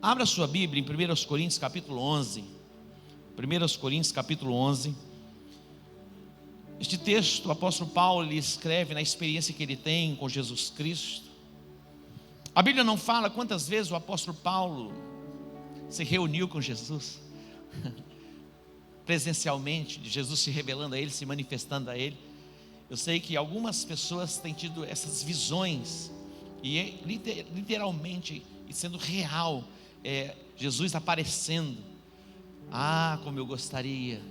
Abra sua Bíblia em 1 Coríntios capítulo 11. 1 Coríntios capítulo 11. Este texto, o apóstolo Paulo, ele escreve na experiência que ele tem com Jesus Cristo. A Bíblia não fala quantas vezes o apóstolo Paulo se reuniu com Jesus, presencialmente, de Jesus se revelando a ele, se manifestando a ele. Eu sei que algumas pessoas têm tido essas visões, e literalmente, e sendo real, Jesus aparecendo. Como eu gostaria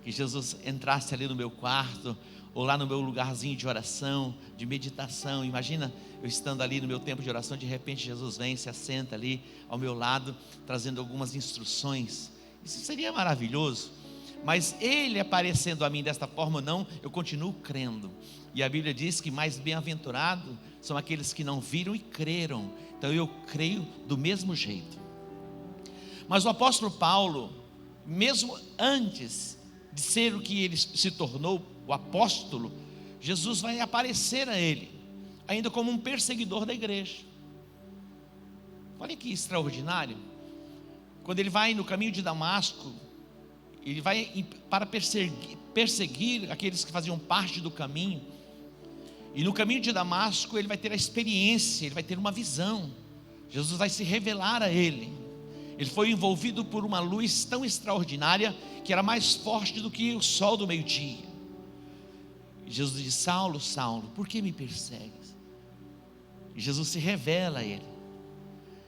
que Jesus entrasse ali no meu quarto, ou lá no meu lugarzinho de oração, de meditação. Imagina eu estando ali no meu tempo de oração, de repente Jesus vem, se assenta ali ao meu lado, trazendo algumas instruções. Isso seria maravilhoso. Mas ele aparecendo a mim desta forma ou não, eu continuo crendo. E a Bíblia diz que mais bem-aventurado são aqueles que não viram e creram. Então eu creio do mesmo jeito. Mas o apóstolo Paulo, mesmo antes de ser o que ele se tornou, o apóstolo, Jesus vai aparecer a ele, ainda como um perseguidor da igreja. Olha que extraordinário. Quando ele vai no caminho de Damasco, ele vai para perseguir aqueles que faziam parte do caminho. E no caminho de Damasco ele vai ter a experiência, ele vai ter uma visão. Jesus vai se revelar a ele. Ele foi envolvido por uma luz tão extraordinária, que era mais forte do que o sol do meio-dia. E Jesus diz: Saulo, Saulo, por que me persegues? E Jesus se revela a ele.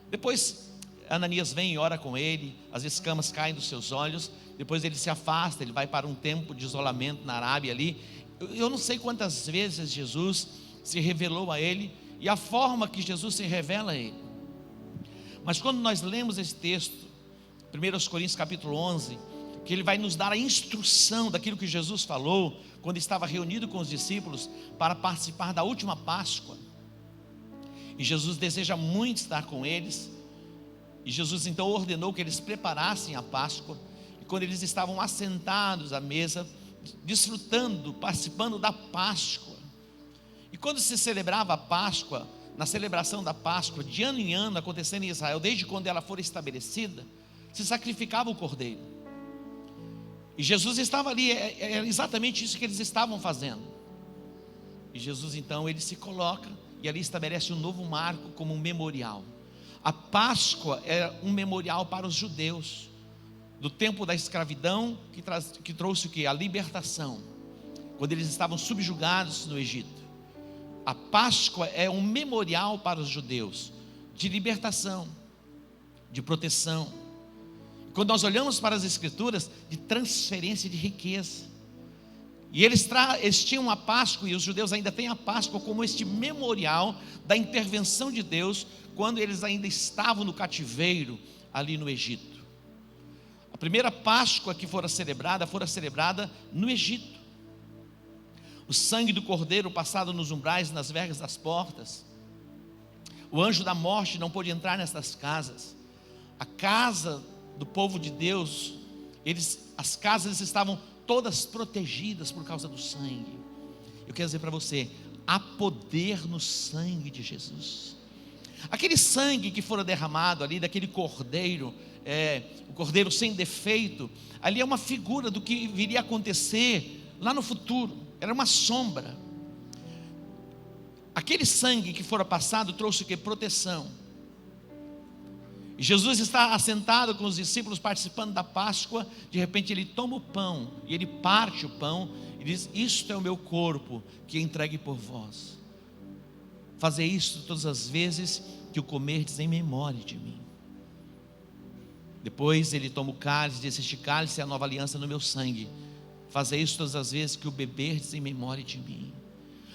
Depois Ananias vem e ora com ele, as escamas caem dos seus olhos. Depois ele se afasta, ele vai para um tempo de isolamento na Arábia ali. Eu não sei quantas vezes Jesus se revelou a ele, e a forma que Jesus se revela a ele. Mas quando nós lemos esse texto, 1 Coríntios capítulo 11, que ele vai nos dar a instrução daquilo que Jesus falou, quando estava reunido com os discípulos, para participar da última Páscoa. E Jesus deseja muito estar com eles, e Jesus então ordenou que eles preparassem a Páscoa. E quando eles estavam assentados à mesa, desfrutando, participando da Páscoa, e quando se celebrava a Páscoa, na celebração da Páscoa, de ano em ano, acontecendo em Israel, desde quando ela for estabelecida, se sacrificava o cordeiro. E Jesus estava ali, é exatamente isso que eles estavam fazendo. E Jesus então, ele se coloca, e ali estabelece um novo marco como um memorial. A Páscoa é um memorial para os judeus, do tempo da escravidão, que trouxe o quê? A libertação, quando eles estavam subjugados no Egito. A Páscoa é um memorial para os judeus, de libertação, de proteção. Quando nós olhamos para as Escrituras, de transferência de riqueza. E eles tinham a Páscoa, e os judeus ainda têm a Páscoa como este memorial da intervenção de Deus, quando eles ainda estavam no cativeiro, ali no Egito. A primeira Páscoa que fora celebrada no Egito. O sangue do cordeiro passado nos umbrais, nas vergas das portas. O anjo da morte não pôde entrar nessas casas. A casa do povo de Deus, as casas estavam todas protegidas por causa do sangue. Eu quero dizer para você, há poder no sangue de Jesus. Aquele sangue que fora derramado ali, daquele cordeiro, o cordeiro sem defeito, ali é uma figura do que viria a acontecer lá no futuro. Era uma sombra. Aquele sangue que fora passado trouxe o que? Proteção. E Jesus está assentado com os discípulos participando da Páscoa. De repente ele toma o pão, e ele parte o pão, e diz: isto é o meu corpo, que é entregue por vós. Fazer isso todas as vezes que o comerdes em memória de mim. Depois ele toma o cálice e diz: este cálice é a nova aliança no meu sangue. Fazer isso todas as vezes que o beberdes em memória de mim.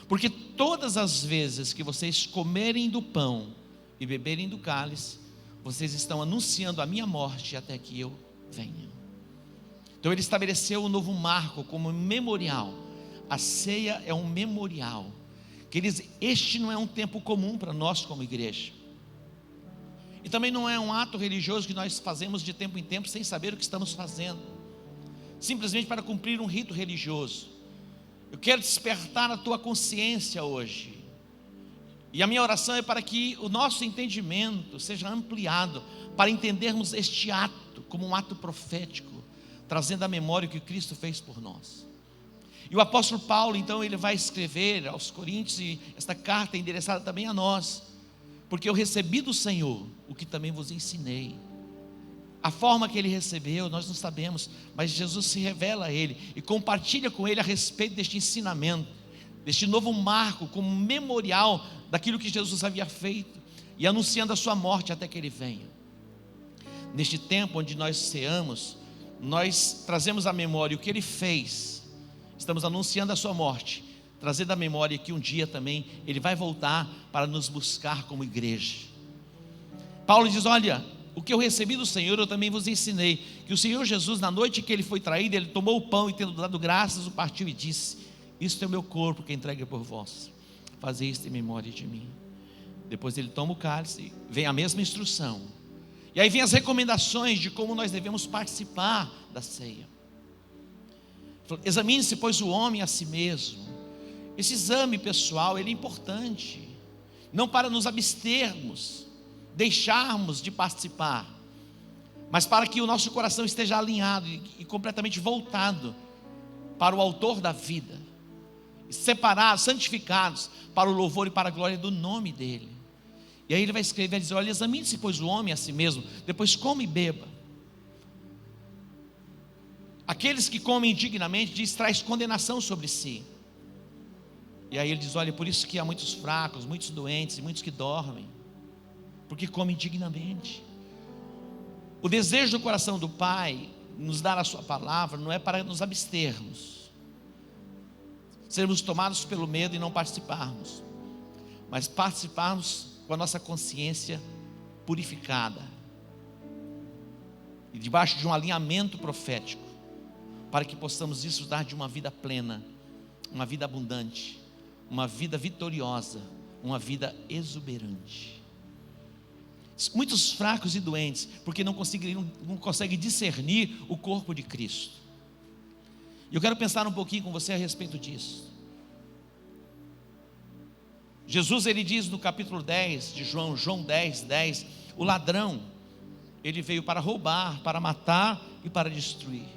Porque todas as vezes que vocês comerem do pão e beberem do cálice, vocês estão anunciando a minha morte até que eu venha. Então ele estabeleceu um novo marco como memorial. A ceia é um memorial. Este não é um tempo comum para nós como igreja. E também não é um ato religioso que nós fazemos de tempo em tempo sem saber o que estamos fazendo, simplesmente para cumprir um rito religioso. Eu quero despertar a tua consciência hoje, E a minha oração é para que o nosso entendimento seja ampliado, para entendermos este ato como um ato profético, trazendo à memória o que Cristo fez por nós. E o apóstolo Paulo, então, ele vai escrever aos Coríntios, e esta carta é endereçada também a nós, porque eu recebi do Senhor o que também vos ensinei. A forma que ele recebeu, nós não sabemos, mas Jesus se revela a ele e compartilha com ele a respeito deste ensinamento, deste novo marco, como memorial daquilo que Jesus havia feito, e anunciando a sua morte até que ele venha. Neste tempo onde nós ceamos, nós trazemos à memória o que ele fez, estamos anunciando a sua morte, trazendo à memória que um dia também ele vai voltar para nos buscar como igreja. Paulo diz: olha, o que eu recebi do Senhor eu também vos ensinei, que o Senhor Jesus, na noite que ele foi traído, ele tomou o pão e, tendo dado graças, o partiu e disse: isto é o meu corpo que entregue por vós, fazei isto em memória de mim. Depois ele toma o cálice, vem a mesma instrução, e aí vem as recomendações de como nós devemos participar da ceia. Examine-se, pois, o homem a si mesmo. Esse exame pessoal, ele é importante, não para nos abstermos, deixarmos de participar, mas para que o nosso coração esteja alinhado e completamente voltado para o autor da vida, separados, santificados para o louvor e para a glória do nome dele. E aí ele vai escrever, vai dizer: olha, examine-se, pois, o homem a si mesmo, depois come e beba. Aqueles que comem indignamente, diz, traz condenação sobre si. E aí ele diz: olha, por isso que há muitos fracos, muitos doentes e muitos que dormem, porque comem indignamente. O desejo do coração do Pai, nos dar a sua palavra, não é para nos abstermos, sermos tomados pelo medo e não participarmos, mas participarmos com a nossa consciência purificada, e debaixo de um alinhamento profético, para que possamos desfrutar de uma vida plena, uma vida abundante, uma vida vitoriosa, uma vida exuberante. Muitos fracos e doentes, porque não conseguem discernir o corpo de Cristo. E eu quero pensar um pouquinho com você a respeito disso. Jesus, ele diz no capítulo 10 de João 10, o ladrão, ele veio para roubar, para matar e para destruir.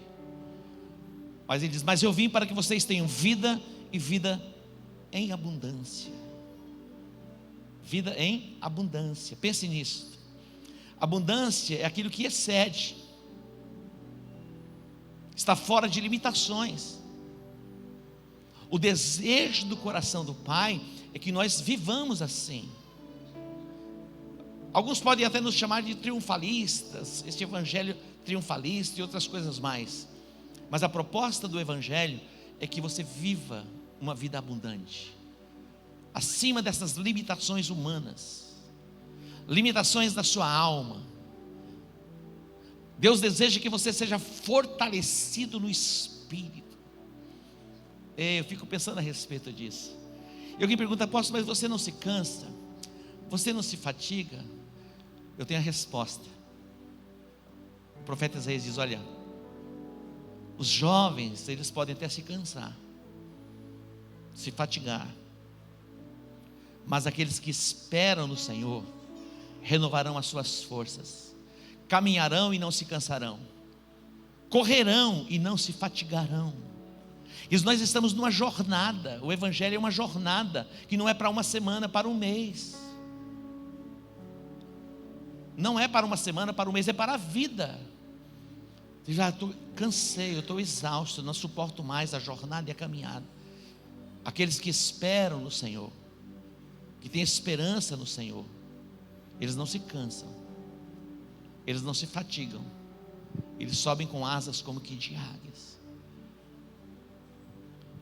Mas ele diz: mas eu vim para que vocês tenham vida e vida em abundância. Vida em abundância, pense nisso. Abundância é aquilo que excede, está fora de limitações. O desejo do coração do Pai é que nós vivamos assim. Alguns podem até nos chamar de triunfalistas, este evangelho triunfalista e outras coisas mais, mas a proposta do evangelho é que você viva uma vida abundante, acima dessas limitações humanas, limitações da sua alma. Deus deseja que você seja fortalecido no Espírito. Eu fico pensando a respeito disso. E alguém pergunta: apóstolo, mas você não se cansa? Você não se fatiga? Eu tenho a resposta. O profeta Isaías diz: olha, os jovens, eles podem até se cansar, se fatigar, mas aqueles que esperam no Senhor renovarão as suas forças, caminharão e não se cansarão, correrão e não se fatigarão. E nós estamos numa jornada. O evangelho é uma jornada que não é para uma semana, para um mês. Não é para uma semana, para um mês, é para a vida. Já cansei, eu estou exausto, não suporto mais a jornada e a caminhada. Aqueles que esperam no Senhor, que têm esperança no Senhor, eles não se cansam, eles não se fatigam, eles sobem com asas como que de águias.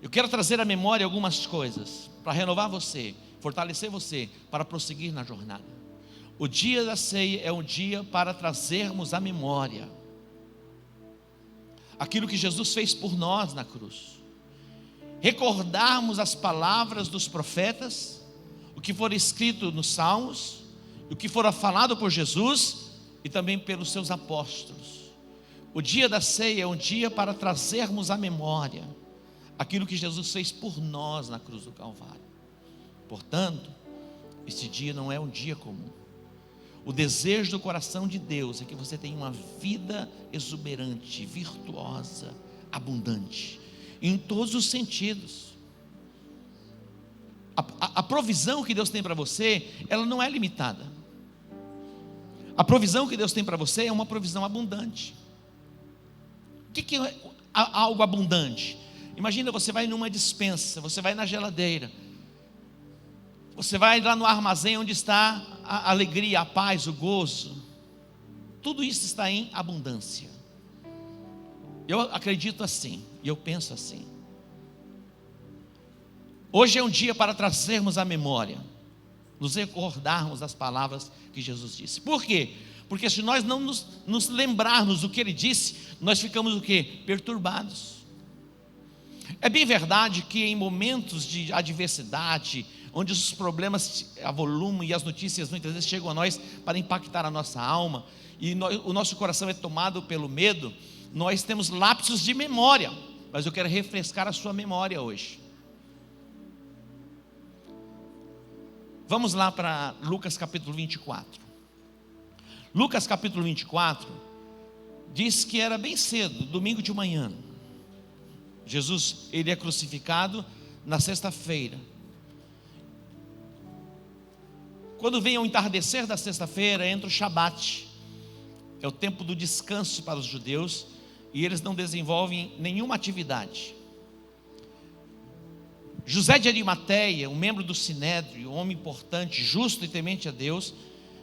Eu quero trazer à memória algumas coisas para renovar você, fortalecer você para prosseguir na jornada. O dia da ceia é um dia para trazermos à memória aquilo que Jesus fez por nós na cruz, recordarmos as palavras dos profetas, o que for escrito nos Salmos, o que fora falado por Jesus e também pelos seus apóstolos. O dia da ceia é um dia para trazermos à memória aquilo que Jesus fez por nós na cruz do Calvário. Portanto, Este dia não é um dia comum. O desejo do coração de Deus é que você tenha uma vida exuberante, virtuosa, abundante, em todos os sentidos. A provisão que Deus tem para você, ela não é limitada. A provisão que Deus tem para você é uma provisão abundante. O que é algo abundante? Imagina, você vai numa despensa, você vai na geladeira, você vai lá no armazém onde está a alegria, a paz, o gozo. Tudo isso está em abundância. Eu acredito assim, e eu penso assim. Hoje é um dia para trazermos à memória, nos recordarmos das palavras que Jesus disse. Por quê? Porque se nós não nos lembrarmos do que Ele disse, nós ficamos o quê? Perturbados. É bem verdade que em momentos de adversidade, onde os problemas avolumam e as notícias muitas vezes chegam a nós para impactar a nossa alma, e o nosso coração é tomado pelo medo, nós temos lapsos de memória. Mas eu quero refrescar a sua memória hoje. Vamos lá para Lucas capítulo 24. Lucas capítulo 24 diz que era bem cedo, domingo de manhã. Jesus, ele é crucificado na sexta-feira. Quando vem ao entardecer da sexta-feira, entra o Shabat. É o tempo do descanso para os judeus, e eles não desenvolvem nenhuma atividade. José de Arimateia, um membro do Sinédrio, um homem importante, justo e temente a Deus,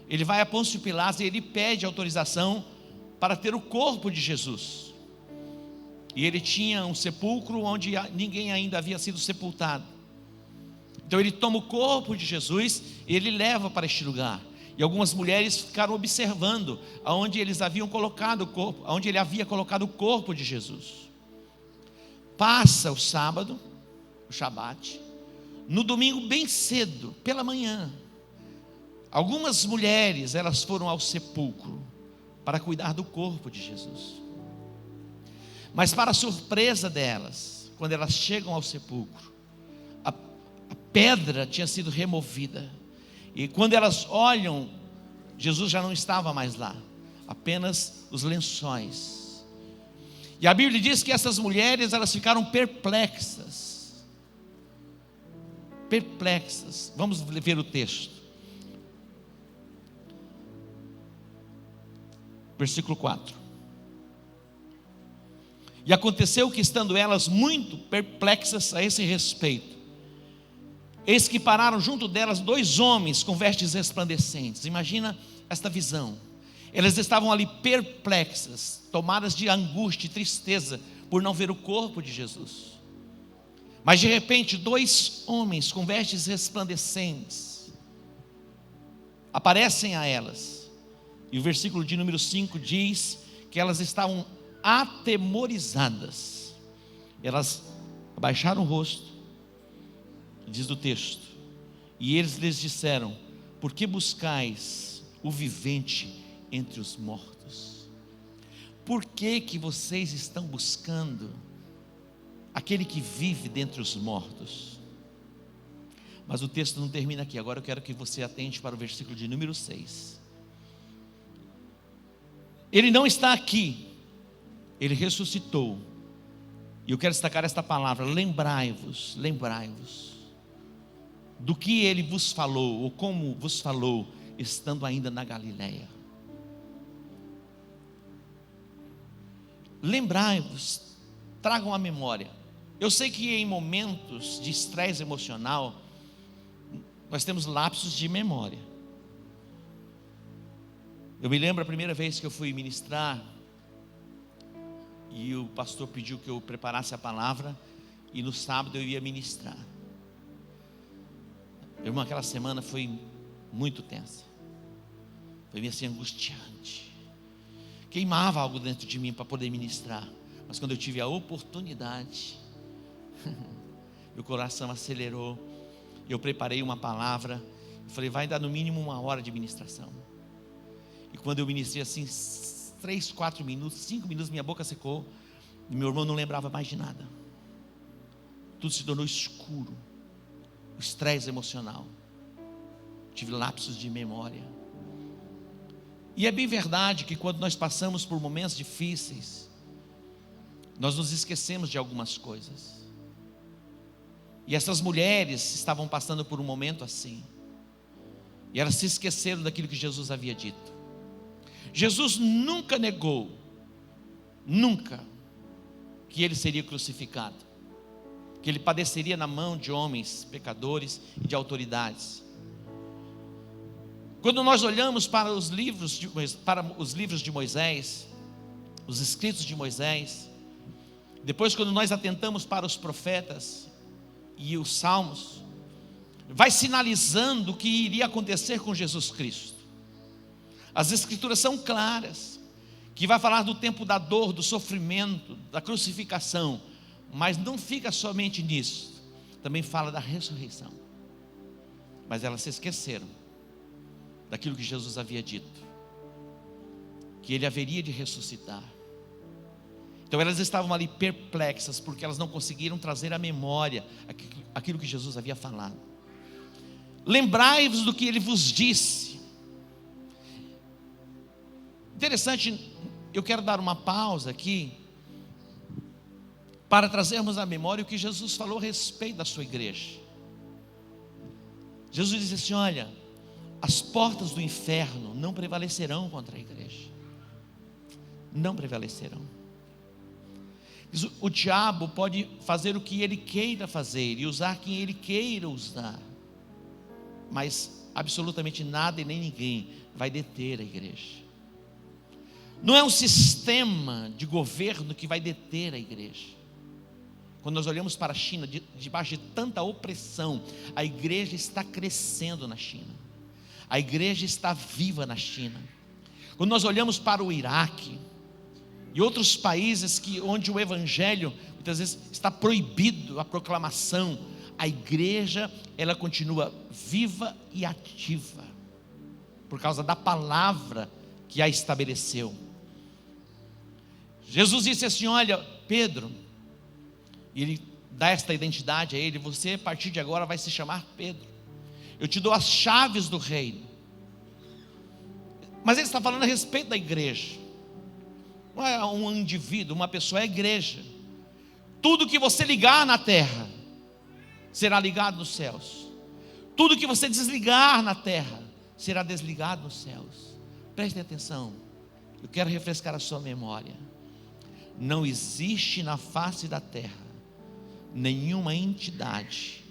ele vai a Pôncio Pilatos e ele pede autorização para ter o corpo de Jesus. E ele tinha um sepulcro onde ninguém ainda havia sido sepultado. Então ele toma o corpo de Jesus e ele leva para este lugar. E algumas mulheres ficaram observando aonde eles haviam colocado o corpo, aonde ele havia colocado o corpo de Jesus. Passa o sábado, o Shabat. No domingo bem cedo, pela manhã, algumas mulheres, elas foram ao sepulcro para cuidar do corpo de Jesus. Mas para a surpresa delas, quando elas chegam ao sepulcro, a pedra tinha sido removida. E quando elas olham, Jesus já não estava mais lá, apenas os lençóis. E a Bíblia diz que essas mulheres, elas ficaram perplexas. Perplexas. Vamos ver o texto. Versículo 4. E aconteceu que, estando elas muito perplexas a esse respeito, eis que pararam junto delas 2 homens com vestes resplandecentes. Imagina esta visão. Elas estavam ali perplexas, tomadas de angústia e tristeza por não ver o corpo de Jesus. Mas de repente 2 homens com vestes resplandecentes aparecem a elas. E o versículo de número 5 diz que elas estavam atemorizadas. Elas abaixaram o rosto, diz o texto, e eles lhes disseram: por que buscais o vivente entre os mortos? Por que vocês estão buscando aquele que vive dentre os mortos? Mas o texto não termina aqui. Agora eu quero que você atente para o versículo de número 6. Ele não está aqui, ele ressuscitou. E eu quero destacar esta palavra: lembrai-vos, lembrai-vos do que ele vos falou, ou como vos falou, estando ainda na Galileia. Lembrai-vos, tragam a memória. Eu sei que em momentos de estresse emocional, nós temos lapsos de memória. Eu me lembro a primeira vez que eu fui ministrar, e o pastor pediu que eu preparasse a palavra, e no sábado eu ia ministrar. Irmão, aquela semana foi muito tensa, foi assim angustiante, queimava algo dentro de mim para poder ministrar. Mas quando eu tive a oportunidade, meu coração acelerou. Eu preparei uma palavra, falei: vai dar no mínimo 1 hora de ministração. E quando eu ministrei assim 3, 4 minutos, 5 minutos, minha boca secou, e meu irmão não lembrava mais de nada. Tudo se tornou escuro, o estresse emocional. tive lapsos de memória. E é bem verdade que quando nós passamos por momentos difíceis, nós nos esquecemos de algumas coisas. E essas mulheres estavam passando por um momento assim, e elas se esqueceram daquilo que Jesus havia dito. Jesus nunca negou, nunca, que ele seria crucificado, que ele padeceria na mão de homens pecadores e de autoridades. Quando nós olhamos para os livros de Moisés, os escritos de Moisés, depois quando nós atentamos para os profetas e os salmos, vai sinalizando o que iria acontecer com Jesus Cristo. As escrituras são claras, que vai falar do tempo da dor, do sofrimento, da crucificação, mas não fica somente nisso, também fala da ressurreição. Mas elas se esqueceram daquilo que Jesus havia dito, que ele haveria de ressuscitar. Então elas estavam ali perplexas, porque elas não conseguiram trazer à memória aquilo que Jesus havia falado. Lembrai-vos do que ele vos disse. Interessante, eu quero dar uma pausa aqui, para trazermos à memória o que Jesus falou a respeito da sua igreja. Jesus disse assim: olha, as portas do inferno não prevalecerão contra a igreja, não prevalecerão. O diabo pode fazer o que ele queira fazer e usar quem ele queira usar, mas absolutamente nada e nem ninguém vai deter a igreja. Não é um sistema de governo que vai deter a igreja. Quando nós olhamos para a China, debaixo de tanta opressão, a igreja está crescendo na China, a igreja está viva na China. Quando nós olhamos para o Iraque e outros países onde o evangelho muitas vezes está proibido a proclamação, a igreja ela continua viva e ativa, por causa da palavra que a estabeleceu. Jesus disse assim: olha, Pedro, e ele dá esta identidade a ele: você a partir de agora vai se chamar Pedro, eu te dou as chaves do reino. Mas ele está falando a respeito da igreja, não é um indivíduo, uma pessoa, é a igreja. Tudo que você ligar na terra será ligado nos céus, tudo que você desligar na terra será desligado nos céus. Prestem atenção, eu quero refrescar a sua memória. Não existe na face da terra nenhuma entidade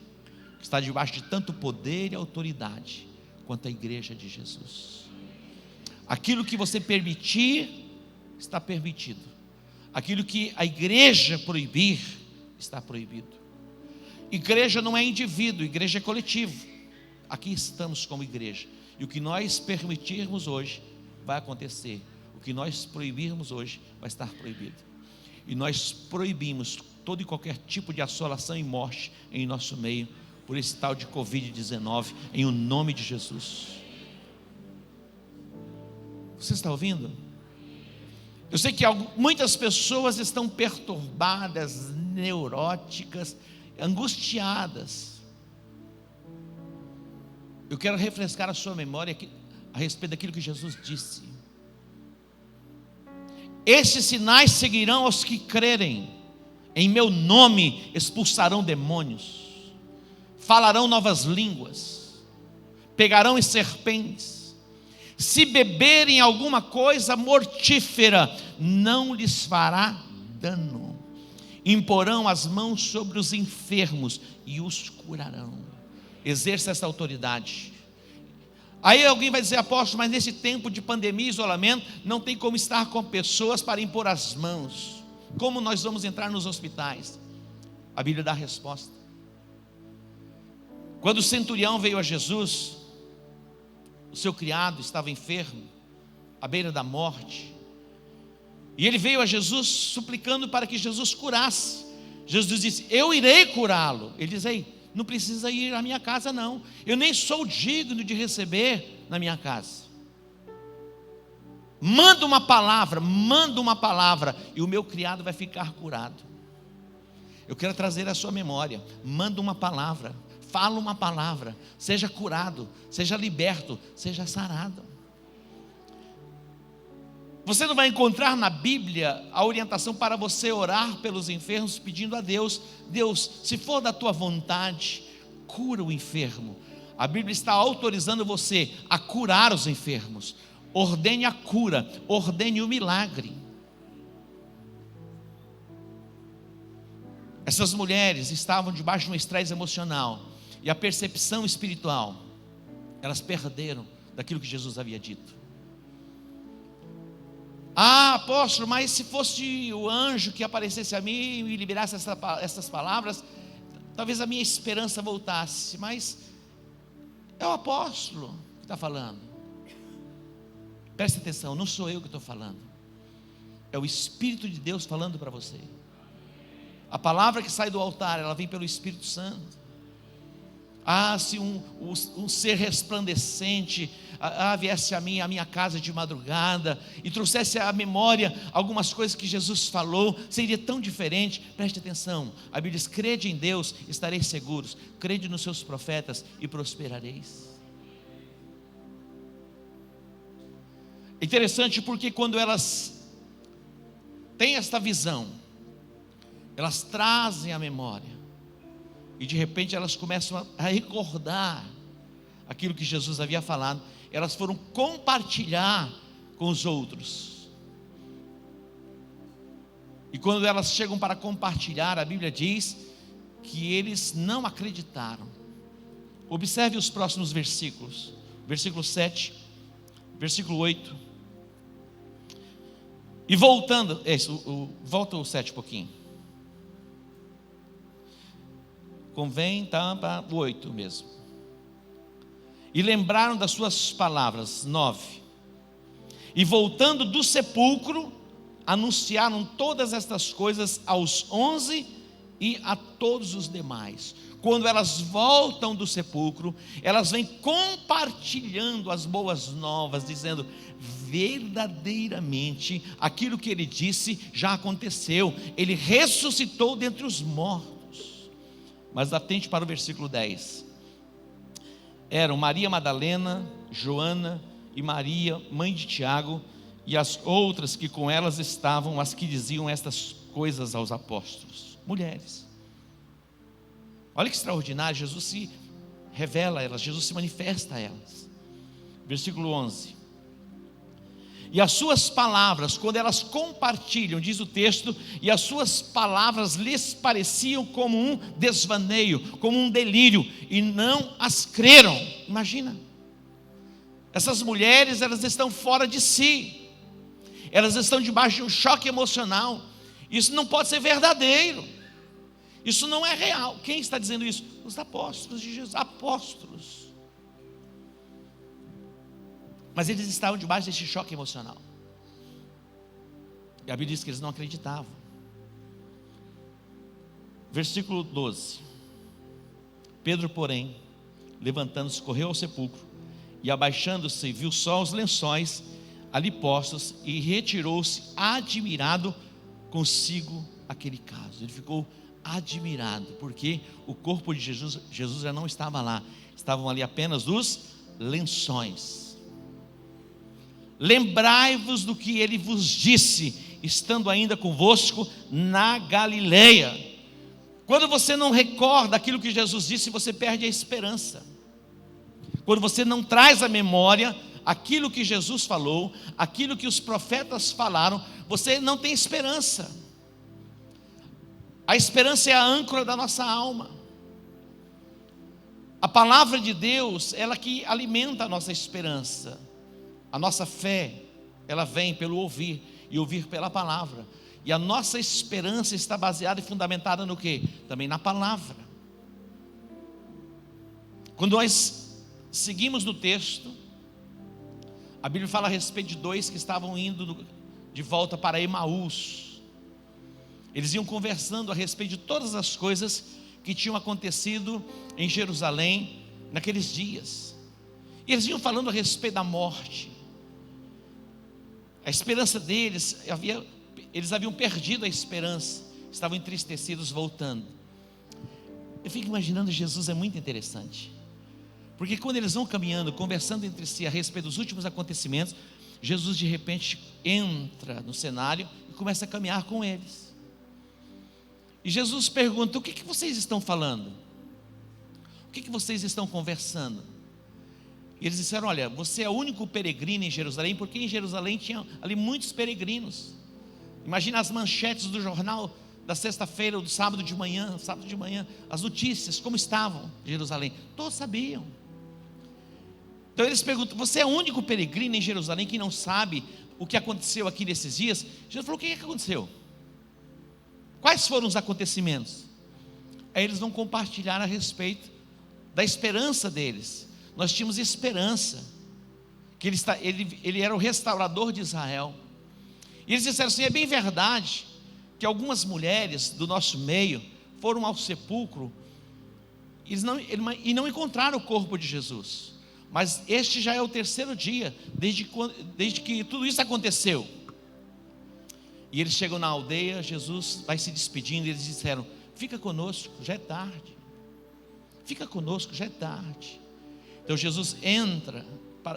que está debaixo de tanto poder e autoridade quanto a igreja de Jesus. Aquilo que você permitir, está permitido. Aquilo que a igreja proibir, está proibido. Igreja não é indivíduo, igreja é coletivo. Aqui estamos como igreja, e o que nós permitirmos hoje vai acontecer, o que nós proibirmos hoje vai estar proibido. E nós proibimos todo e qualquer tipo de assolação e morte em nosso meio, por esse tal de Covid-19, em o nome de Jesus. Você está ouvindo? Eu sei que muitas pessoas estão perturbadas, neuróticas, angustiadas. Eu quero refrescar a sua memória a respeito daquilo que Jesus disse. Estes sinais seguirão aos que crerem, em meu nome expulsarão demônios, falarão novas línguas, pegarão em serpentes, se beberem alguma coisa mortífera, não lhes fará dano, imporão as mãos sobre os enfermos e os curarão. Exerça essa autoridade. Aí alguém vai dizer: apóstolo, mas nesse tempo de pandemia e isolamento, não tem como estar com pessoas para impor as mãos. Como nós vamos entrar nos hospitais? A Bíblia dá a resposta. Quando o centurião veio a Jesus, o seu criado estava enfermo, à beira da morte, e ele veio a Jesus suplicando para que Jesus curasse. Jesus disse: eu irei curá-lo. Ele diz: ei, não precisa ir à minha casa não, eu nem sou digno de receber na minha casa. Manda uma palavra, e o meu criado vai ficar curado. Eu quero trazer a sua memória: manda uma palavra, fala uma palavra, seja curado, seja liberto, seja sarado. Você não vai encontrar na Bíblia a orientação para você orar pelos enfermos, pedindo a Deus: Deus, se for da tua vontade, cura o enfermo. A Bíblia está autorizando você a curar os enfermos. Ordene a cura, ordene o milagre. Essas mulheres estavam debaixo de um estresse emocional, e a percepção espiritual, elas perderam daquilo que Jesus havia dito. Ah, apóstolo, mas se fosse o anjo que aparecesse a mim e me liberasse essas palavras, talvez a minha esperança voltasse. Mas é o apóstolo que está falando. Preste atenção, não sou eu que estou falando, é o Espírito de Deus falando para você. A palavra que sai do altar, ela vem pelo Espírito Santo. Ah, se um ser resplandecente viesse a minha casa de madrugada e trouxesse à memória algumas coisas que Jesus falou, seria tão diferente. Preste atenção, a Bíblia diz: crede em Deus, estareis seguros, crede nos seus profetas e prosperareis. É interessante porque quando elas têm esta visão, elas trazem a memória, e de repente elas começam a recordar aquilo que Jesus havia falado. Elas foram compartilhar com os outros. E quando elas chegam para compartilhar, a Bíblia diz que eles não acreditaram. Observe os próximos versículos. Versículo 7, versículo 8. E voltando, volta o 7 um pouquinho. Convém, tá, o 8 mesmo. E lembraram das suas palavras, 9. E voltando do sepulcro, anunciaram todas estas coisas aos 11 e a todos os demais. Quando elas voltam do sepulcro, elas vêm compartilhando as boas novas, dizendo: verdadeiramente aquilo que ele disse já aconteceu, ele ressuscitou dentre os mortos. Mas atente para o versículo 10. Eram Maria Madalena, Joana e Maria, mãe de Tiago, e as outras que com elas estavam, as que diziam estas coisas aos apóstolos. Mulheres. Olha que extraordinário, Jesus se revela a elas, Jesus se manifesta a elas. Versículo 11. E as suas palavras, quando elas compartilham, diz o texto, e as suas palavras lhes pareciam como um desvaneio, como um delírio, e não as creram. Imagina, essas mulheres, elas estão fora de si, elas estão debaixo de um choque emocional. Isso não pode ser verdadeiro, isso não é real. Quem está dizendo isso? Os apóstolos de Jesus, apóstolos. Mas eles estavam debaixo desse choque emocional, e a Bíblia diz que eles não acreditavam. Versículo 12. Pedro, porém, levantando-se, correu ao sepulcro, e abaixando-se, viu só os lençóis ali postos, e retirou-se admirado consigo aquele caso. Ele ficou admirado, porque o corpo de Jesus já não estava lá, estavam ali apenas os lençóis. Lembrai-vos do que ele vos disse, estando ainda convosco na Galileia. Quando você não recorda aquilo que Jesus disse, você perde a esperança. Quando você não traz à memória aquilo que Jesus falou, aquilo que os profetas falaram, você não tem esperança. A esperança é a âncora da nossa alma. A palavra de Deus, ela que alimenta a nossa esperança. A nossa fé, ela vem pelo ouvir, e ouvir pela palavra. E a nossa esperança está baseada e fundamentada no quê? Também na palavra. Quando nós seguimos no texto, a Bíblia fala a respeito de dois que estavam indo de volta para Emaús. Eles iam conversando a respeito de todas as coisas que tinham acontecido em Jerusalém naqueles dias. E eles iam falando a respeito da morte. A esperança deles, eles haviam perdido a esperança, estavam entristecidos voltando. Eu fico imaginando Jesus, é muito interessante. Porque quando eles vão caminhando, conversando entre si a respeito dos últimos acontecimentos, Jesus de repente entra no cenário e começa a caminhar com eles. E Jesus pergunta: o que vocês estão falando? O que vocês estão conversando? E eles disseram: olha, você é o único peregrino em Jerusalém, porque em Jerusalém tinha ali muitos peregrinos. Imagina as manchetes do jornal da sexta-feira ou do sábado de manhã, as notícias, como estavam em Jerusalém, todos sabiam. Então eles perguntam: você é o único peregrino em Jerusalém que não sabe o que aconteceu aqui nesses dias? Jesus falou: o que aconteceu? Quais foram os acontecimentos? Aí eles vão compartilhar a respeito da esperança deles. Nós tínhamos esperança, que ele era o restaurador de Israel. E eles disseram assim: é bem verdade que algumas mulheres do nosso meio foram ao sepulcro e não encontraram o corpo de Jesus, mas este já é o terceiro dia desde que tudo isso aconteceu. E eles chegam na aldeia, Jesus vai se despedindo, e eles disseram: fica conosco, já é tarde. Fica conosco, já é tarde. Então Jesus entra,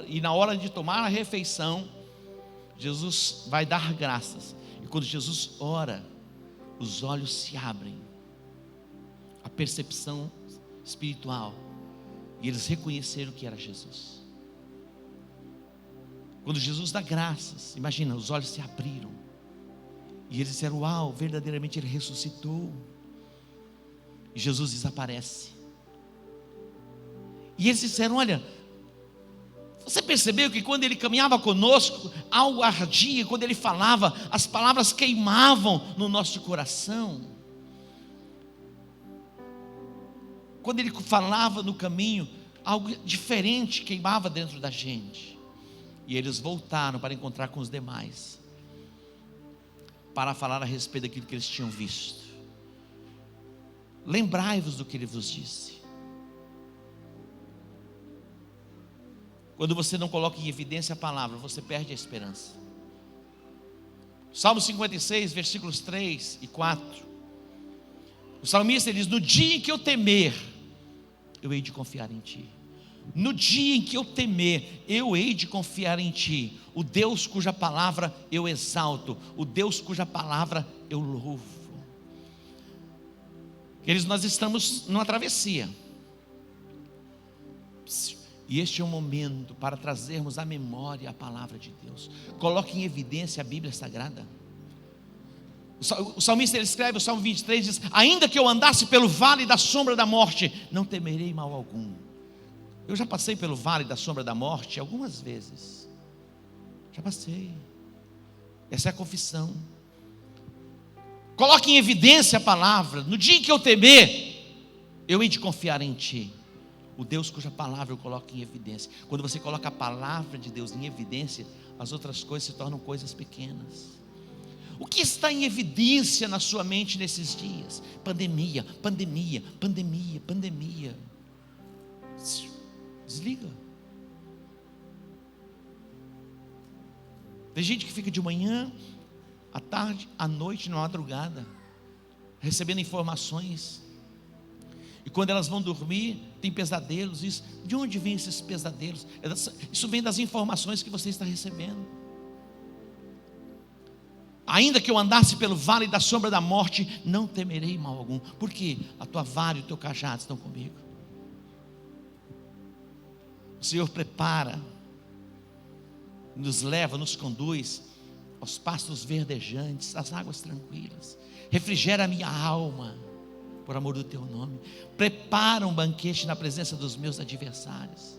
e na hora de tomar a refeição, Jesus vai dar graças. E quando Jesus ora, os olhos se abrem, a percepção espiritual, e eles reconheceram que era Jesus. Quando Jesus dá graças, imagina, os olhos se abriram, e eles disseram: uau, verdadeiramente ele ressuscitou. E Jesus desaparece. E eles disseram: olha, você percebeu que quando ele caminhava conosco, algo ardia, quando ele falava, as palavras queimavam no nosso coração. Quando ele falava no caminho, algo diferente queimava dentro da gente. E eles voltaram para encontrar com os demais, para falar a respeito daquilo que eles tinham visto. Lembrai-vos do que ele vos disse. Quando você não coloca em evidência a palavra, você perde a esperança. Salmo 56, versículos 3 e 4. O salmista diz: no dia em que eu temer, eu hei de confiar em ti. No dia em que eu temer, eu hei de confiar em ti, o Deus cuja palavra eu exalto, o Deus cuja palavra eu louvo. Queridos, nós estamos numa travessia, e este é o momento para trazermos à memória a palavra de Deus. Coloque em evidência a Bíblia Sagrada. O salmista, ele escreve o Salmo 23, diz: ainda que eu andasse pelo vale da sombra da morte, não temerei mal algum. Eu já passei pelo vale da sombra da morte algumas vezes, já passei. Essa é a confissão. Coloque em evidência a palavra. No dia em que eu temer, eu hei de confiar em ti, o Deus cuja palavra eu coloco em evidência. Quando você coloca a palavra de Deus em evidência, as outras coisas se tornam coisas pequenas. O que está em evidência na sua mente nesses dias? Pandemia, pandemia, pandemia, pandemia. Desliga. Tem gente que fica de manhã, à tarde, à noite, na madrugada, recebendo informações. E quando elas vão dormir, tem pesadelos. Isso, de onde vêm esses pesadelos? Isso vem das informações que você está recebendo. Ainda que eu andasse pelo vale da sombra da morte, não temerei mal algum. Porque a tua vara e o teu cajado estão comigo. O Senhor prepara, nos leva, nos conduz aos pastos verdejantes, às águas tranquilas. Refrigera a minha alma, por amor do teu nome. Prepara um banquete na presença dos meus adversários.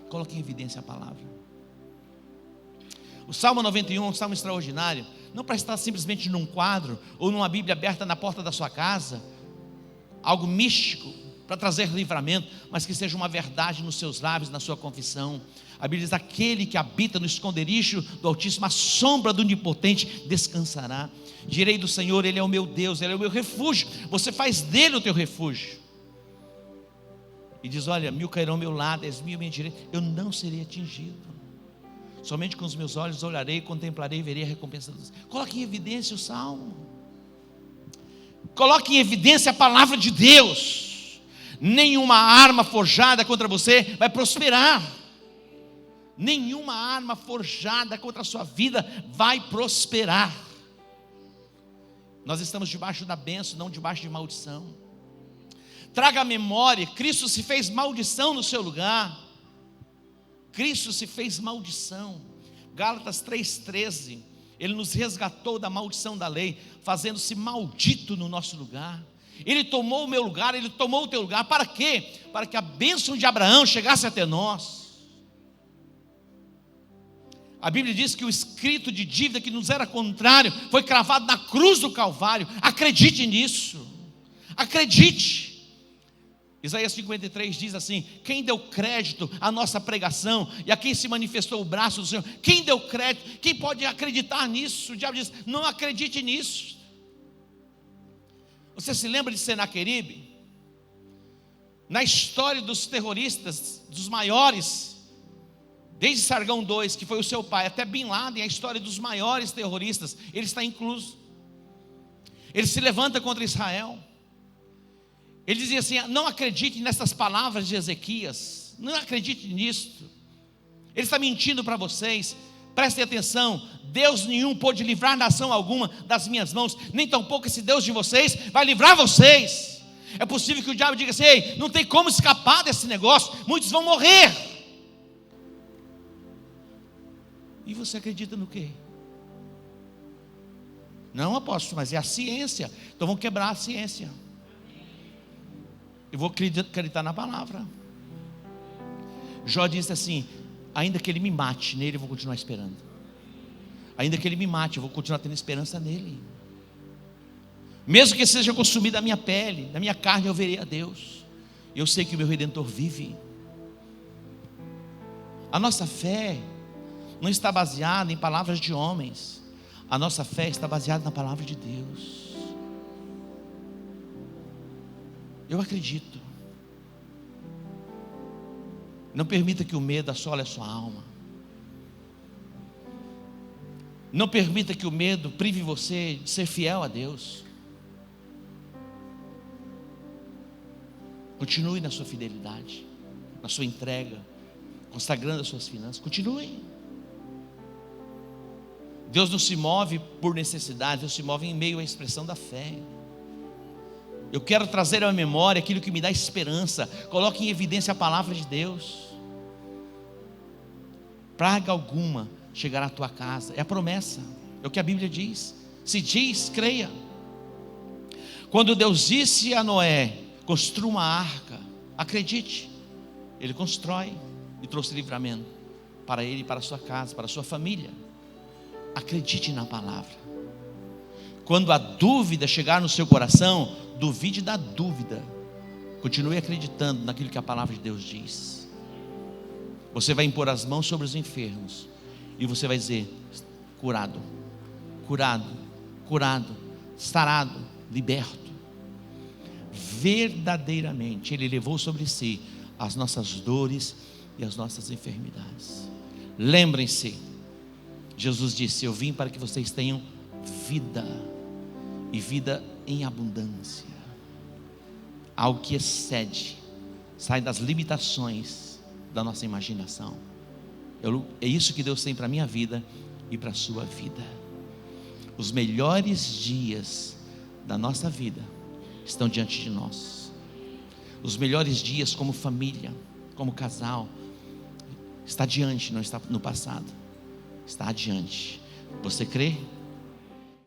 Coloque em evidência a palavra. O Salmo 91 é um salmo extraordinário, não para estar simplesmente num quadro ou numa Bíblia aberta na porta da sua casa, algo místico para trazer livramento, mas que seja uma verdade nos seus lábios, na sua confissão. A Bíblia diz: aquele que habita no esconderijo do Altíssimo, a sombra do Onipotente descansará. Direi do Senhor, Ele é o meu Deus, Ele é o meu refúgio. Você faz dele o teu refúgio. E diz: olha, 1000 cairão ao meu lado, 10.000 à minha direita, eu não serei atingido. Somente com os meus olhos olharei, contemplarei e verei a recompensa dos... Coloque em evidência o salmo. Coloque em evidência a palavra de Deus. Nenhuma arma forjada contra você vai prosperar. Nenhuma arma forjada contra a sua vida vai prosperar. Nós estamos debaixo da bênção, não debaixo de maldição. Traga à memória, Cristo se fez maldição no seu lugar. Cristo se fez maldição. Gálatas 3,13, Ele nos resgatou da maldição da lei, fazendo-se maldito no nosso lugar. Ele tomou o meu lugar, Ele tomou o teu lugar. Para quê? Para que a bênção de Abraão chegasse até nós. A Bíblia diz que o escrito de dívida que nos era contrário foi cravado na cruz do Calvário. Acredite nisso. Acredite. Isaías 53 diz assim: quem deu crédito à nossa pregação e a quem se manifestou o braço do Senhor? Quem deu crédito? Quem pode acreditar nisso? O diabo diz: não acredite nisso. Você se lembra de Senaqueribe? Na história dos terroristas, dos maiores, desde Sargão II, que foi o seu pai, até Bin Laden, a história dos maiores terroristas, ele está incluso. Ele se levanta contra Israel. Ele dizia assim: não acredite nessas palavras de Ezequias, não acredite nisso. Ele está mentindo para vocês. Prestem atenção, Deus nenhum pôde livrar nação alguma das minhas mãos, nem tampouco esse Deus de vocês vai livrar vocês. É possível que o diabo diga assim: ei, não tem como escapar desse negócio, muitos vão morrer. E você acredita no quê? Não, apóstolo, mas é a ciência. Então vamos quebrar a ciência. Eu vou acreditar na palavra. Jó disse assim: ainda que ele me mate, nele eu vou continuar esperando. Ainda que ele me mate, eu vou continuar tendo esperança nele. Mesmo que seja consumida a minha pele, na minha carne eu verei a Deus. Eu sei que o meu Redentor vive. A nossa fé não está baseada em palavras de homens. A nossa fé está baseada na palavra de Deus. Eu acredito. Não permita que o medo assole a sua alma. Não permita que o medo prive você de ser fiel a Deus. Continue na sua fidelidade, na sua entrega, consagrando as suas finanças. Continue. Deus não se move por necessidade, Deus se move em meio à expressão da fé. Eu quero trazer à memória aquilo que me dá esperança. Coloque em evidência a palavra de Deus. Praga alguma chegará à tua casa. É a promessa, é o que a Bíblia diz. Se diz, creia. Quando Deus disse a Noé: construa uma arca, acredite, Ele constrói e trouxe livramento para ele, para a sua casa, para a sua família. Acredite na palavra. Quando a dúvida chegar no seu coração, duvide da dúvida. Continue acreditando naquilo que a palavra de Deus diz. Você vai impor as mãos sobre os enfermos e você vai dizer: curado, curado, curado, sarado, liberto. Verdadeiramente Ele levou sobre si as nossas dores e as nossas enfermidades. Lembrem-se, Jesus disse: eu vim para que vocês tenham vida, e vida em abundância. Algo que excede, sai das limitações da nossa imaginação. É isso que Deus tem para a minha vida e para a sua vida. Os melhores dias da nossa vida estão diante de nós. Os melhores dias como família, como casal, está diante, não está no passado, está adiante. Você crê?